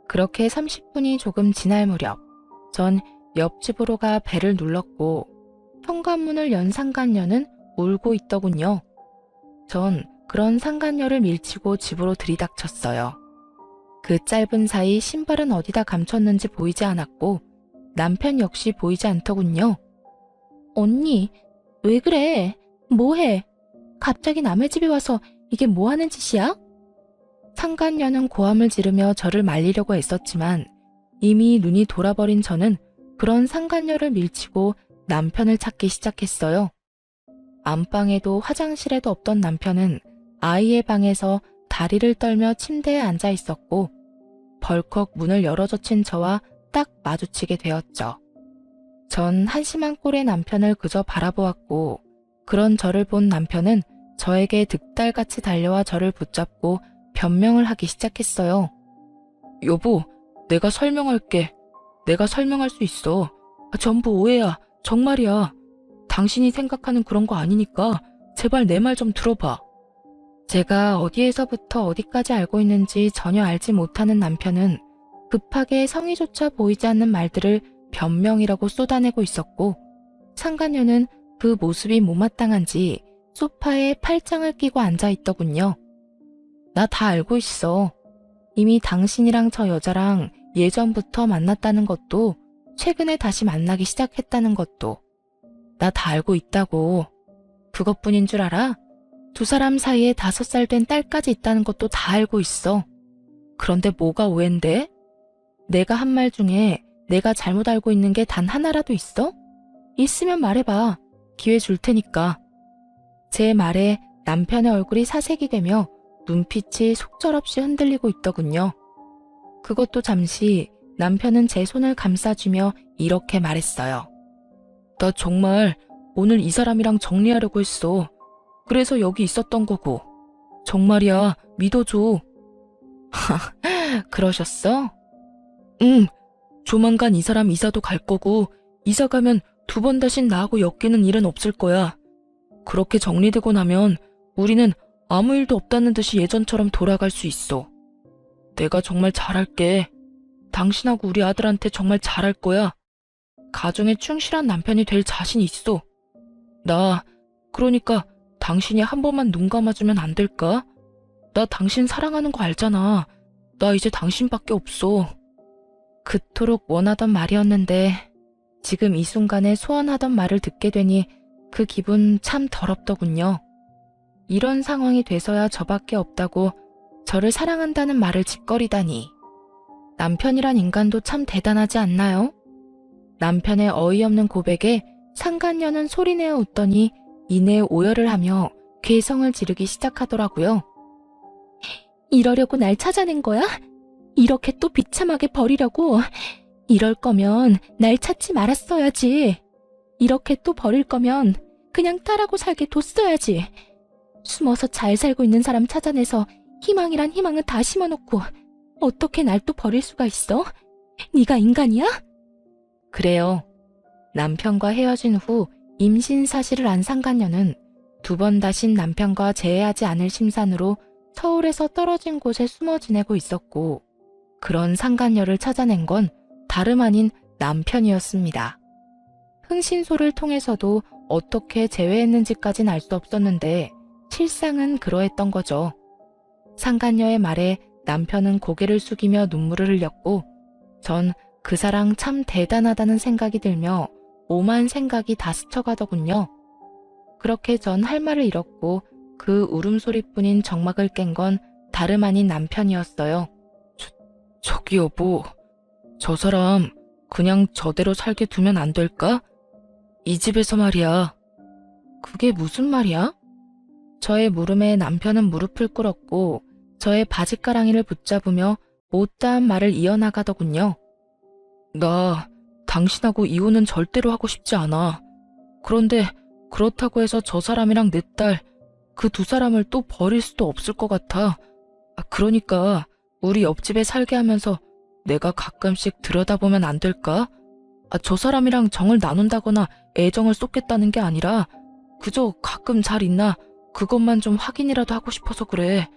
그렇게 30분이 조금 지날 무렵 전 옆집으로 가 벨을 눌렀고 현관문을 연 상간녀는 울고 있더군요. 전 그런 상간녀를 밀치고 집으로 들이닥쳤어요. 그 짧은 사이 신발은 어디다 감췄는지 보이지 않았고 남편 역시 보이지 않더군요. 언니, 왜 그래? 뭐해? 갑자기 남의 집에 와서 이게 뭐 하는 짓이야? 상간녀는 고함을 지르며 저를 말리려고 애썼지만 이미 눈이 돌아버린 저는 그런 상간녀를 밀치고 남편을 찾기 시작했어요. 안방에도 화장실에도 없던 남편은 아이의 방에서 다리를 떨며 침대에 앉아 있었고 벌컥 문을 열어젖힌 저와 딱 마주치게 되었죠. 전 한심한 꼴의 남편을 그저 바라보았고 그런 저를 본 남편은 저에게 득달같이 달려와 저를 붙잡고 변명을 하기 시작했어요. 여보, 내가 설명할게. 내가 설명할 수 있어. 전부 오해야. 정말이야. 당신이 생각하는 그런 거 아니니까 제발 내 말 좀 들어봐. 제가 어디에서부터 어디까지 알고 있는지 전혀 알지 못하는 남편은 급하게 성의조차 보이지 않는 말들을 변명이라고 쏟아내고 있었고 상간녀는 그 모습이 못마땅한지 소파에 팔짱을 끼고 앉아 있더군요. 나 다 알고 있어. 이미 당신이랑 저 여자랑 예전부터 만났다는 것도 최근에 다시 만나기 시작했다는 것도. 나 다 알고 있다고. 그것뿐인 줄 알아? 두 사람 사이에 5살 된 딸까지 있다는 것도 다 알고 있어. 그런데 뭐가 오해인데? 내가 한 말 중에 내가 잘못 알고 있는 게 단 하나라도 있어? 있으면 말해봐. 기회 줄 테니까. 제 말에 남편의 얼굴이 사색이 되며 눈빛이 속절없이 흔들리고 있더군요. 그것도 잠시 남편은 제 손을 감싸주며 이렇게 말했어요. 나 정말 오늘 이 사람이랑 정리하려고 했어. 그래서 여기 있었던 거고. 정말이야, 믿어줘. 그러셨어? 응, 조만간 이 사람 이사도 갈 거고 이사 가면 2번 다신 나하고 엮이는 일은 없을 거야. 그렇게 정리되고 나면 우리는 아무 일도 없다는 듯이 예전처럼 돌아갈 수 있어. 내가 정말 잘할게. 당신하고 우리 아들한테 정말 잘할 거야. 가정에 충실한 남편이 될 자신 있어. 그러니까 당신이 한 번만 눈 감아주면 안 될까? 나 당신 사랑하는 거 알잖아. 나 이제 당신밖에 없어. 그토록 원하던 말이었는데 지금 이 순간에 소원하던 말을 듣게 되니 그 기분 참 더럽더군요. 이런 상황이 돼서야 저밖에 없다고 저를 사랑한다는 말을 짓거리다니. 남편이란 인간도 참 대단하지 않나요? 남편의 어이없는 고백에 상간녀는 소리내어 웃더니 이내 오열을 하며 괴성을 지르기 시작하더라고요. 이러려고 날 찾아낸 거야? 이렇게 또 비참하게 버리려고? 이럴 거면 날 찾지 말았어야지. 이렇게 또 버릴 거면 그냥 딸하고 살게 뒀어야지. 숨어서 잘 살고 있는 사람 찾아내서 희망이란 희망은 다 심어놓고 어떻게 날 또 버릴 수가 있어? 네가 인간이야? 그래요. 남편과 헤어진 후 임신 사실을 안 상간녀는 2번 다신 남편과 재회하지 않을 심산으로 서울에서 떨어진 곳에 숨어 지내고 있었고, 그런 상간녀를 찾아낸 건 다름 아닌 남편이었습니다. 흥신소를 통해서도 어떻게 재회했는지까진 알 수 없었는데 실상은 그러했던 거죠. 상간녀의 말에 남편은 고개를 숙이며 눈물을 흘렸고, 전 그 사랑 참 대단하다는 생각이 들며 오만 생각이 다 스쳐가더군요. 그렇게 전 할 말을 잃었고 그 울음소리뿐인 정막을 깬 건 다름 아닌 남편이었어요. 저기 여보, 저 사람 그냥 저대로 살게 두면 안 될까? 이 집에서 말이야. 그게 무슨 말이야? 저의 물음에 남편은 무릎을 꿇었고 저의 바지가랑이를 붙잡으며 못다한 말을 이어나가더군요. 나 당신하고 이혼은 절대로 하고 싶지 않아. 그런데 그렇다고 해서 저 사람이랑 내 딸, 그 2사람을 또 버릴 수도 없을 것 같아. 그러니까 우리 옆집에 살게 하면서 내가 가끔씩 들여다보면 안 될까? 저 사람이랑 정을 나눈다거나 애정을 쏟겠다는 게 아니라 그저 가끔 잘 있나 그것만 좀 확인이라도 하고 싶어서 그래.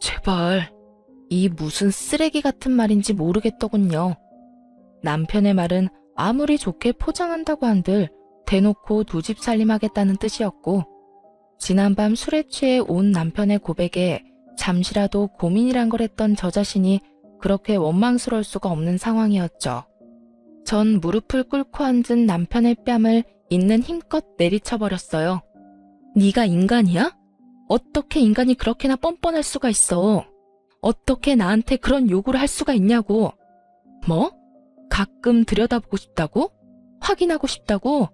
제발. 이 무슨 쓰레기 같은 말인지 모르겠더군요. 남편의 말은 아무리 좋게 포장한다고 한들 대놓고 2집 살림하겠다는 뜻이었고, 지난밤 술에 취해 온 남편의 고백에 잠시라도 고민이란 걸 했던 저 자신이 그렇게 원망스러울 수가 없는 상황이었죠. 전 무릎을 꿇고 앉은 남편의 뺨을 있는 힘껏 내리쳐버렸어요. 네가 인간이야? 어떻게 인간이 그렇게나 뻔뻔할 수가 있어? 어떻게 나한테 그런 요구를 할 수가 있냐고. 뭐? 가끔 들여다보고 싶다고? 확인하고 싶다고?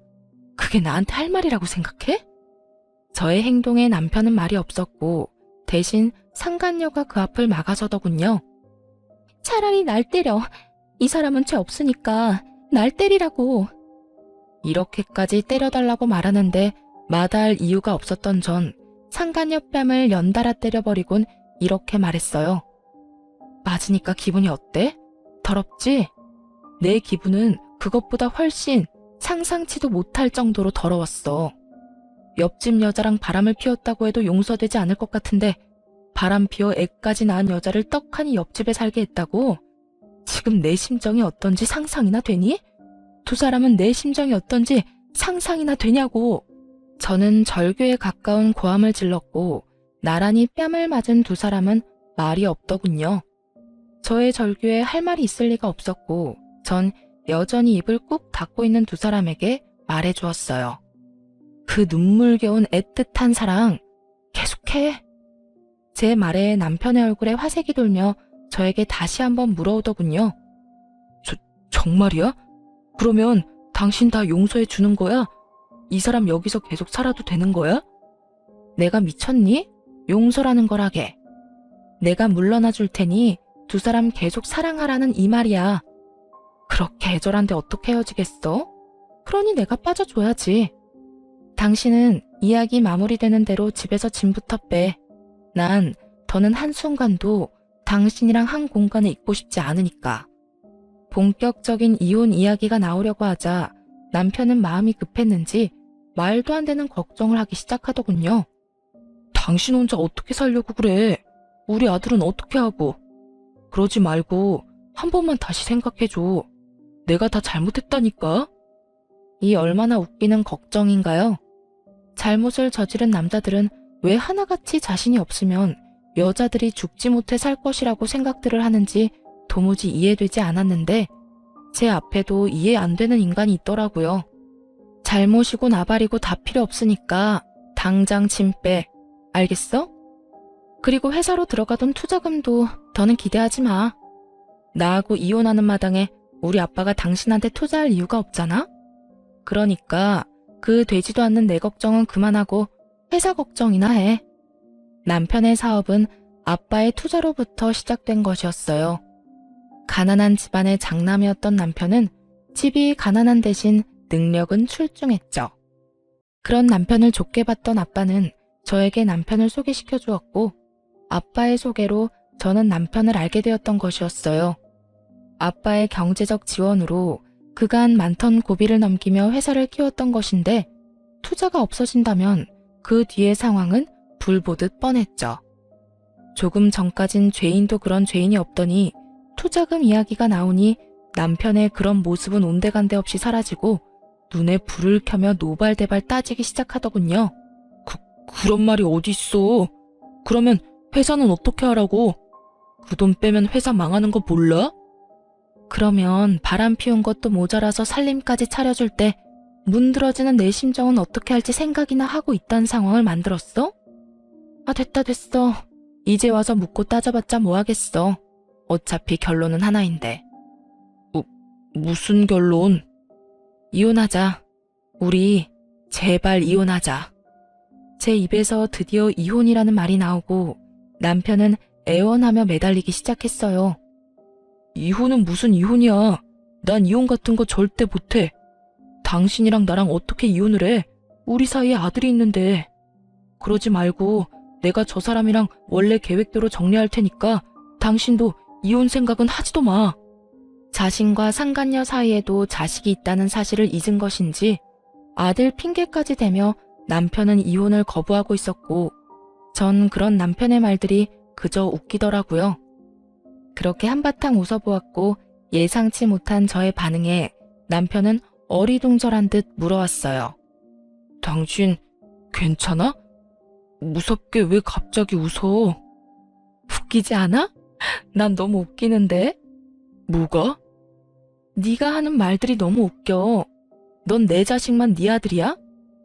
그게 나한테 할 말이라고 생각해? 저의 행동에 남편은 말이 없었고 대신 상간녀가 그 앞을 막아서더군요. 차라리 날 때려. 이 사람은 죄 없으니까 날 때리라고. 이렇게까지 때려달라고 말하는데 마다할 이유가 없었던 전 상간녀 뺨을 연달아 때려버리곤 이렇게 말했어요. 맞으니까 기분이 어때? 더럽지? 내 기분은 그것보다 훨씬 상상치도 못할 정도로 더러웠어. 옆집 여자랑 바람을 피웠다고 해도 용서되지 않을 것 같은데 바람 피워 애까지 낳은 여자를 떡하니 옆집에 살게 했다고? 지금 내 심정이 어떤지 상상이나 되니? 2사람은 내 심정이 어떤지 상상이나 되냐고. 저는 절규에 가까운 고함을 질렀고 나란히 뺨을 맞은 2사람은 말이 없더군요. 저의 절규에 할 말이 있을 리가 없었고 전 여전히 입을 꾹 닫고 있는 두 사람에게 말해주었어요. 그 눈물겨운 애틋한 사랑 계속해. 제 말에 남편의 얼굴에 화색이 돌며 저에게 다시 한번 물어오더군요. 정말이야? 그러면 당신 다 용서해 주는 거야? 이 사람 여기서 계속 살아도 되는 거야? 내가 미쳤니? 용서라는 거라게. 내가 물러나 줄 테니 두 사람 계속 사랑하라는 이 말이야. 그렇게 애절한데 어떻게 헤어지겠어? 그러니 내가 빠져줘야지. 당신은 이야기 마무리되는 대로 집에서 짐부터 빼. 난 더는 한순간도 당신이랑 한 공간에 있고 싶지 않으니까. 본격적인 이혼 이야기가 나오려고 하자 남편은 마음이 급했는지 말도 안 되는 걱정을 하기 시작하더군요. 당신 혼자 어떻게 살려고 그래? 우리 아들은 어떻게 하고? 그러지 말고 한 번만 다시 생각해줘. 내가 다 잘못했다니까? 이 얼마나 웃기는 걱정인가요? 잘못을 저지른 남자들은 왜 하나같이 자신이 없으면 여자들이 죽지 못해 살 것이라고 생각들을 하는지 도무지 이해되지 않았는데 제 앞에도 이해 안 되는 인간이 있더라고요. 잘못이고 나발이고 다 필요 없으니까 당장 짐 빼. 알겠어? 그리고 회사로 들어가던 투자금도 더는 기대하지 마. 나하고 이혼하는 마당에 우리 아빠가 당신한테 투자할 이유가 없잖아? 그러니까 그 되지도 않는 내 걱정은 그만하고 회사 걱정이나 해. 남편의 사업은 아빠의 투자로부터 시작된 것이었어요. 가난한 집안의 장남이었던 남편은 집이 가난한 대신 능력은 출중했죠. 그런 남편을 좋게 봤던 아빠는 저에게 남편을 소개시켜 주었고 아빠의 소개로 저는 남편을 알게 되었던 것이었어요. 아빠의 경제적 지원으로 그간 많던 고비를 넘기며 회사를 키웠던 것인데 투자가 없어진다면 그 뒤의 상황은 불보듯 뻔했죠. 조금 전까진 죄인도 그런 죄인이 없더니 투자금 이야기가 나오니 남편의 그런 모습은 온데간데 없이 사라지고 눈에 불을 켜며 노발대발 따지기 시작하더군요. 그런 말이 어딨어? 그러면 회사는 어떻게 하라고? 그 돈 빼면 회사 망하는 거 몰라? 그러면 바람 피운 것도 모자라서 살림까지 차려줄 때 문드러지는 내 심정은 어떻게 할지 생각이나 하고 있다는 상황을 만들었어? 아, 됐어. 이제 와서 묻고 따져봤자 뭐하겠어. 어차피 결론은 하나인데. 무슨 결론? 이혼하자. 우리 제발 이혼하자. 제 입에서 드디어 이혼이라는 말이 나오고 남편은 애원하며 매달리기 시작했어요. 이혼은 무슨 이혼이야. 난 이혼 같은 거 절대 못해. 당신이랑 나랑 어떻게 이혼을 해? 우리 사이에 아들이 있는데. 그러지 말고 내가 저 사람이랑 원래 계획대로 정리할 테니까 당신도 이혼 생각은 하지도 마. 자신과 상간녀 사이에도 자식이 있다는 사실을 잊은 것인지 아들 핑계까지 대며 남편은 이혼을 거부하고 있었고 전 그런 남편의 말들이 그저 웃기더라고요. 그렇게 한바탕 웃어보았고 예상치 못한 저의 반응에 남편은 어리둥절한 듯 물어왔어요. 당신 괜찮아? 무섭게 왜 갑자기 웃어? 웃기지 않아? 난 너무 웃기는데? 뭐가? 네가 하는 말들이 너무 웃겨. 넌 내 자식만 네 아들이야?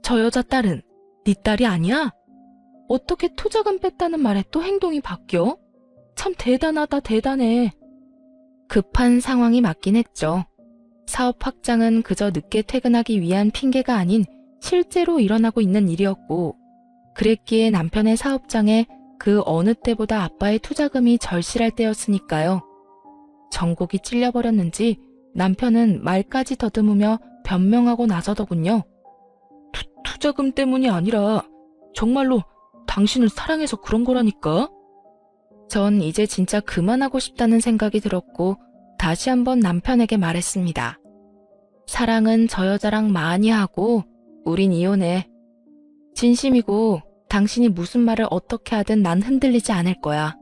저 여자 딸은 네 딸이 아니야? 어떻게 투자금 뺐다는 말에 또 행동이 바뀌어? 참 대단하다, 대단해. 급한 상황이 맞긴 했죠. 사업 확장은 그저 늦게 퇴근하기 위한 핑계가 아닌 실제로 일어나고 있는 일이었고 그랬기에 남편의 사업장에 그 어느 때보다 아빠의 투자금이 절실할 때였으니까요. 전곡이 찔려버렸는지 남편은 말까지 더듬으며 변명하고 나서더군요. 투자금 때문이 아니라 정말로 당신을 사랑해서 그런 거라니까. 전 이제 진짜 그만하고 싶다는 생각이 들었고 다시 한번 남편에게 말했습니다. 사랑은 저 여자랑 많이 하고 우린 이혼해. 진심이고 당신이 무슨 말을 어떻게 하든 난 흔들리지 않을 거야.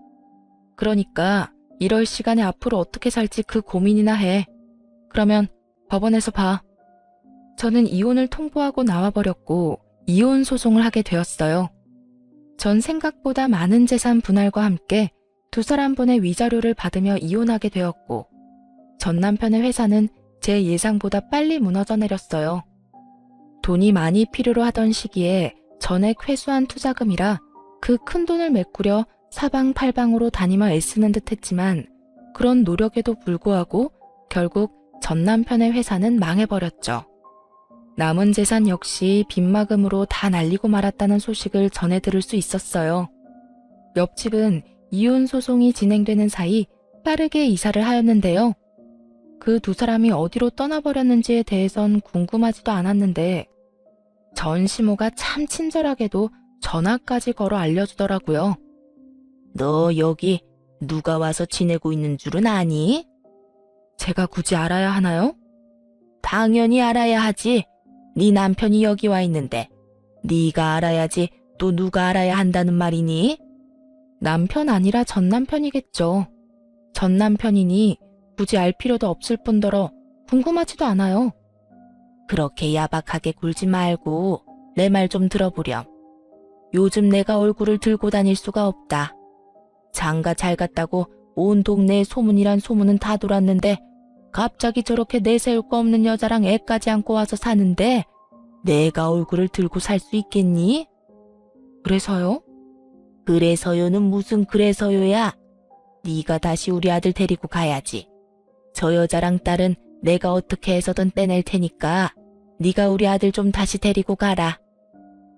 그러니까 이럴 시간에 앞으로 어떻게 살지 그 고민이나 해. 그러면 법원에서 봐. 저는 이혼을 통보하고 나와버렸고 이혼 소송을 하게 되었어요. 전 생각보다 많은 재산 분할과 함께 두 사람분의 위자료를 받으며 이혼하게 되었고 전 남편의 회사는 제 예상보다 빨리 무너져 내렸어요. 돈이 많이 필요로 하던 시기에 전액 회수한 투자금이라 그 큰 돈을 메꾸려 사방팔방으로 다니며 애쓰는 듯 했지만 그런 노력에도 불구하고 결국 전 남편의 회사는 망해버렸죠. 남은 재산 역시 빚마금으로 다 날리고 말았다는 소식을 전해 들을 수 있었어요. 옆집은 이혼 소송이 진행되는 사이 빠르게 이사를 하였는데요. 그 두 사람이 어디로 떠나버렸는지에 대해선 궁금하지도 않았는데 전시모가 참 친절하게도 전화까지 걸어 알려주더라고요. 너 여기 누가 와서 지내고 있는 줄은 아니? 제가 굳이 알아야 하나요? 당연히 알아야 하지. 네 남편이 여기 와 있는데 네가 알아야지 또 누가 알아야 한다는 말이니? 남편 아니라 전 남편이겠죠. 전 남편이니 굳이 알 필요도 없을 뿐더러 궁금하지도 않아요. 그렇게 야박하게 굴지 말고 내 말 좀 들어보렴. 요즘 내가 얼굴을 들고 다닐 수가 없다. 장가 잘 갔다고 온 동네에 소문이란 소문은 다 돌았는데 갑자기 저렇게 내세울 거 없는 여자랑 애까지 안고 와서 사는데 내가 얼굴을 들고 살 수 있겠니? 그래서요? 그래서요는 무슨 그래서요야. 네가 다시 우리 아들 데리고 가야지. 저 여자랑 딸은 내가 어떻게 해서든 떼낼 테니까 네가 우리 아들 좀 다시 데리고 가라.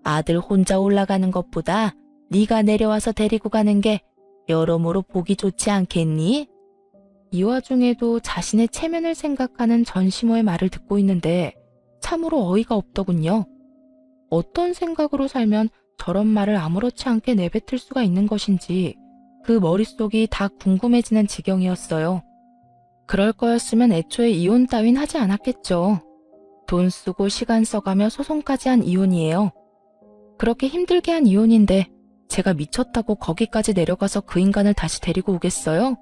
아들 혼자 올라가는 것보다 네가 내려와서 데리고 가는 게 여러모로 보기 좋지 않겠니? 이 와중에도 자신의 체면을 생각하는 전시모의 말을 듣고 있는데 참으로 어이가 없더군요. 어떤 생각으로 살면 저런 말을 아무렇지 않게 내뱉을 수가 있는 것인지 그 머릿속이 다 궁금해지는 지경이었어요. 그럴 거였으면 애초에 이혼 따윈 하지 않았겠죠. 돈 쓰고 시간 써가며 소송까지 한 이혼이에요. 그렇게 힘들게 한 이혼인데 제가 미쳤다고 거기까지 내려가서 그 인간을 다시 데리고 오겠어요?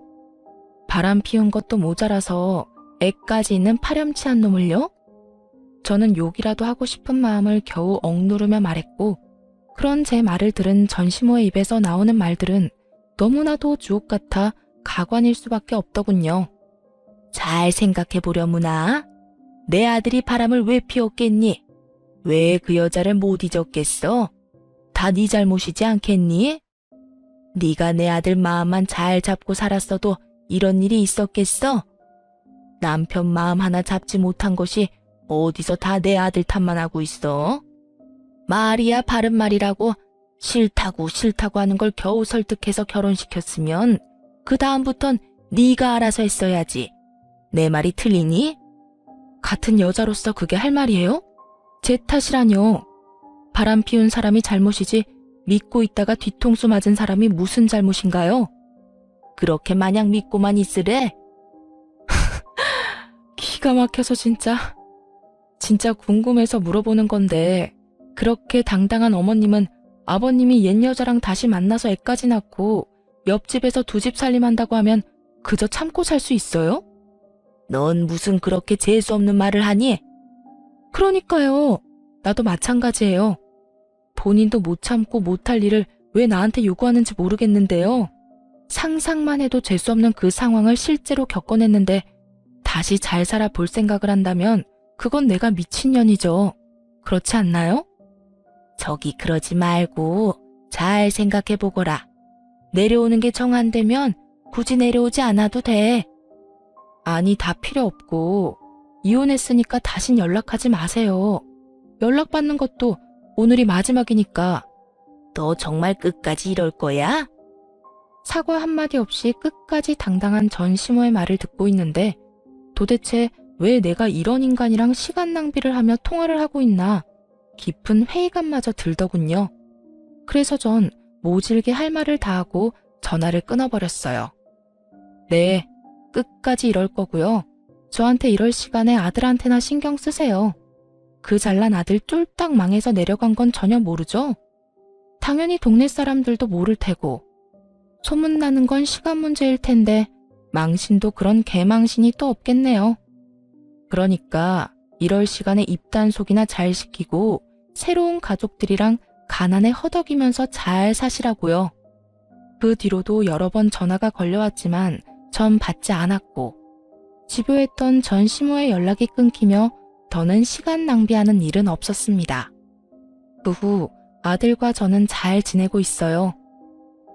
바람 피운 것도 모자라서 애까지 있는 파렴치한 놈을요? 저는 욕이라도 하고 싶은 마음을 겨우 억누르며 말했고 그런 제 말을 들은 전시모의 입에서 나오는 말들은 너무나도 주옥 같아 가관일 수밖에 없더군요. 잘 생각해보려무나. 내 아들이 바람을 왜 피웠겠니? 왜 그 여자를 못 잊었겠어? 다 네 잘못이지 않겠니? 네가 내 아들 마음만 잘 잡고 살았어도 이런 일이 있었겠어? 남편 마음 하나 잡지 못한 것이 어디서 다 내 아들 탓만 하고 있어? 말이야 바른 말이라고 싫다고 하는 걸 겨우 설득해서 결혼시켰으면 그 다음부턴 네가 알아서 했어야지. 내 말이 틀리니? 같은 여자로서 그게 할 말이에요? 제 탓이라뇨. 바람 피운 사람이 잘못이지 믿고 있다가 뒤통수 맞은 사람이 무슨 잘못인가요? 그렇게 마냥 믿고만 있으래? 기가 막혀서 진짜 궁금해서 물어보는 건데 그렇게 당당한 어머님은 아버님이 옛 여자랑 다시 만나서 애까지 낳고 옆집에서 두 집 살림한다고 하면 그저 참고 살 수 있어요? 넌 무슨 그렇게 재수없는 말을 하니? 그러니까요. 나도 마찬가지예요. 본인도 못 참고 못할 일을 왜 나한테 요구하는지 모르겠는데요. 상상만 해도 재수없는 그 상황을 실제로 겪어냈는데 다시 잘 살아볼 생각을 한다면 그건 내가 미친년이죠. 그렇지 않나요? 저기 그러지 말고 잘 생각해보거라. 내려오는 게 정 안 되면 굳이 내려오지 않아도 돼. 아니 다 필요 없고 이혼했으니까 다신 연락하지 마세요. 연락받는 것도 오늘이 마지막이니까. 너 정말 끝까지 이럴 거야? 사과 한마디 없이 끝까지 당당한 전시모의 말을 듣고 있는데 도대체 왜 내가 이런 인간이랑 시간 낭비를 하며 통화를 하고 있나 깊은 회의감마저 들더군요. 그래서 전 모질게 할 말을 다하고 전화를 끊어버렸어요. 네, 끝까지 이럴 거고요. 저한테 이럴 시간에 아들한테나 신경 쓰세요. 그 잘난 아들 쫄딱 망해서 내려간 건 전혀 모르죠? 당연히 동네 사람들도 모를 테고 소문나는 건 시간 문제일 텐데 망신도 그런 개망신이 또 없겠네요. 그러니까 이럴 시간에 입단속이나 잘 시키고 새로운 가족들이랑 가난에 허덕이면서 잘 사시라고요. 그 뒤로도 여러 번 전화가 걸려왔지만 전 받지 않았고 집요했던 전 시모의 연락이 끊기며 더는 시간 낭비하는 일은 없었습니다. 그 후 아들과 저는 잘 지내고 있어요.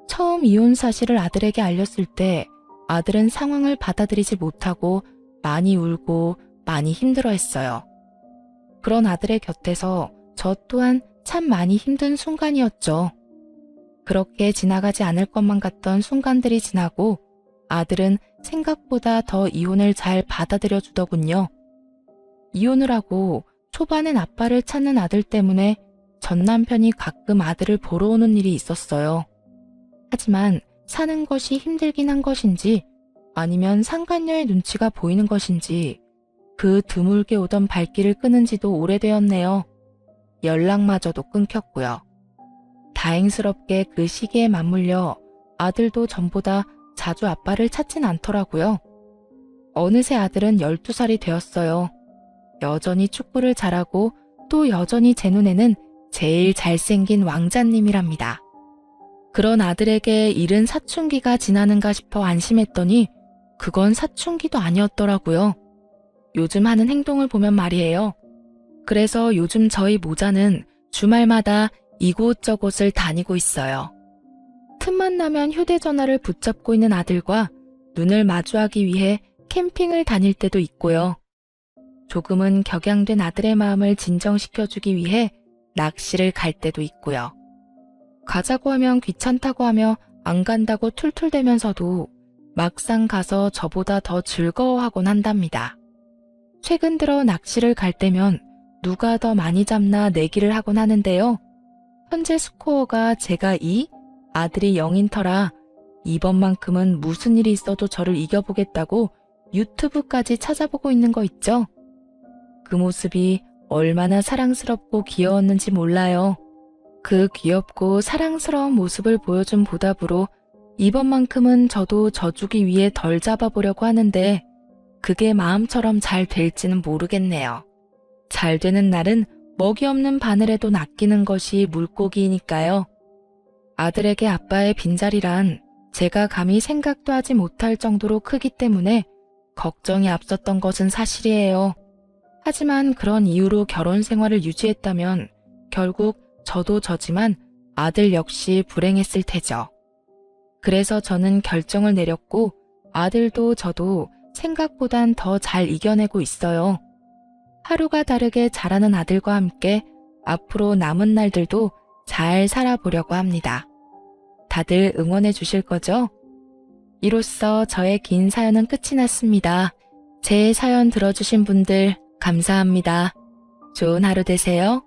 처음 이혼 사실을 아들에게 알렸을 때 아들은 상황을 받아들이지 못하고 많이 울고 많이 힘들어했어요. 그런 아들의 곁에서 저 또한 참 많이 힘든 순간이었죠. 그렇게 지나가지 않을 것만 같던 순간들이 지나고 아들은 생각보다 더 이혼을 잘 받아들여 주더군요. 이혼을 하고 초반엔 아빠를 찾는 아들 때문에 전 남편이 가끔 아들을 보러 오는 일이 있었어요. 하지만 사는 것이 힘들긴 한 것인지 아니면 상간녀의 눈치가 보이는 것인지 그 드물게 오던 발길을 끄는 지도 오래되었네요. 연락마저도 끊겼고요. 다행스럽게 그 시기에 맞물려 아들도 전보다 자주 아빠를 찾진 않더라고요. 어느새 아들은 12살이 되었어요. 여전히 축구를 잘하고 또 여전히 제 눈에는 제일 잘생긴 왕자님이랍니다. 그런 아들에게 이른 사춘기가 지나는가 싶어 안심했더니 그건 사춘기도 아니었더라고요. 요즘 하는 행동을 보면 말이에요. 그래서 요즘 저희 모자는 주말마다 이곳저곳을 다니고 있어요. 틈만 나면 휴대전화를 붙잡고 있는 아들과 눈을 마주하기 위해 캠핑을 다닐 때도 있고요. 조금은 격양된 아들의 마음을 진정시켜주기 위해 낚시를 갈 때도 있고요. 가자고 하면 귀찮다고 하며 안 간다고 툴툴대면서도 막상 가서 저보다 더 즐거워하곤 한답니다. 최근 들어 낚시를 갈 때면 누가 더 많이 잡나 내기를 하곤 하는데요. 현재 스코어가 제가 2, 아들이 0인 터라 이번만큼은 무슨 일이 있어도 저를 이겨보겠다고 유튜브까지 찾아보고 있는 거 있죠? 그 모습이 얼마나 사랑스럽고 귀여웠는지 몰라요. 그 귀엽고 사랑스러운 모습을 보여준 보답으로 이번만큼은 저도 져주기 위해 덜 잡아보려고 하는데 그게 마음처럼 잘 될지는 모르겠네요. 잘 되는 날은 먹이 없는 바늘에도 낚이는 것이 물고기이니까요. 아들에게 아빠의 빈자리란 제가 감히 생각도 하지 못할 정도로 크기 때문에 걱정이 앞섰던 것은 사실이에요. 하지만 그런 이유로 결혼 생활을 유지했다면 결국 저도 저지만 아들 역시 불행했을 테죠. 그래서 저는 결정을 내렸고 아들도 저도 생각보단 더 잘 이겨내고 있어요. 하루가 다르게 자라는 아들과 함께 앞으로 남은 날들도 잘 살아보려고 합니다. 다들 응원해 주실 거죠? 이로써 저의 긴 사연은 끝이 났습니다. 제 사연 들어주신 분들 감사합니다. 좋은 하루 되세요.